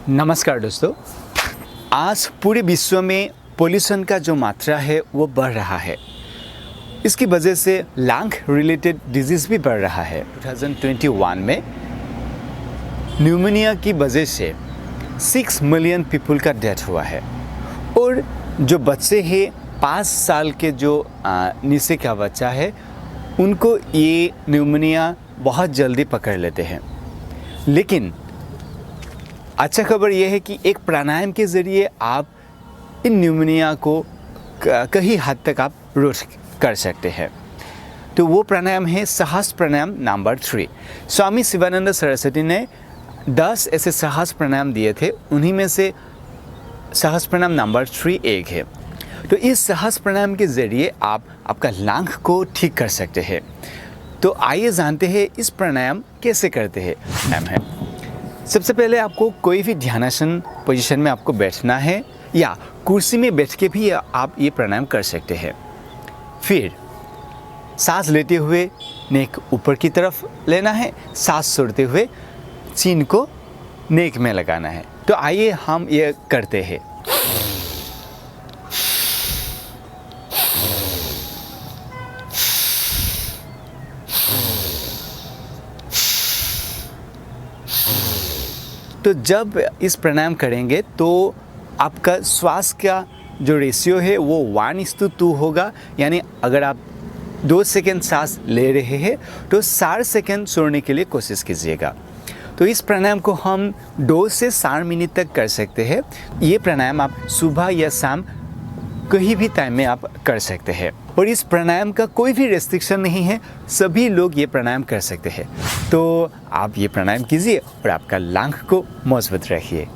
नमस्कार दोस्तों, आज पूरे विश्व में पोल्यूशन का जो मात्रा है वो बढ़ रहा है। इसकी वजह से लंग रिलेटेड डिजीज़ भी बढ़ रहा है। 2021 में न्यूमोनिया की वजह से 6 मिलियन पीपल का डेथ हुआ है और जो बच्चे हैं 5 साल के जो नीचे का बच्चा है उनको ये न्यूमोनिया बहुत जल्दी पकड़ लेते हैं। लेकिन अच्छा खबर यह है कि एक प्राणायाम के ज़रिए आप इन न्यूमोनिया को कहीं हद तक आप रोक कर सकते हैं। तो वो प्राणायाम है साहस प्राणायाम नंबर 3। स्वामी शिवानंद सरस्वती ने 10 ऐसे साहस प्राणायाम दिए थे, उन्हीं में से साहस प्राणायाम नंबर 3 एक है। तो इस साहस प्राणायाम के ज़रिए आप आपका लंग को ठीक कर सकते हैं। तो आइए जानते हैं इस प्राणायाम कैसे करते हैं। प्राणायाम है, सबसे पहले आपको कोई भी ध्यानासन पोजीशन में आपको बैठना है या कुर्सी में बैठ के भी आप ये प्राणायाम कर सकते हैं। फिर सांस लेते हुए नेक ऊपर की तरफ लेना है, सांस छोड़ते हुए चीन को नेक में लगाना है। तो आइए हम ये करते हैं। तो जब इस प्राणायाम करेंगे तो आपका श्वास का जो रेशियो है वो 1:2 होगा, यानी अगर आप 2 सेकंड सांस ले रहे हैं तो 4 सेकंड छोड़ने के लिए कोशिश कीजिएगा। तो इस प्राणायाम को हम 2 से 4 मिनट तक कर सकते हैं। ये प्राणायाम आप सुबह या शाम कहीं भी टाइम में आप कर सकते हैं और इस प्राणायाम का कोई भी रेस्ट्रिक्शन नहीं है, सभी लोग ये प्राणायाम कर सकते हैं। तो आप ये प्राणायाम कीजिए और आपका लंग को मजबूत रखिए।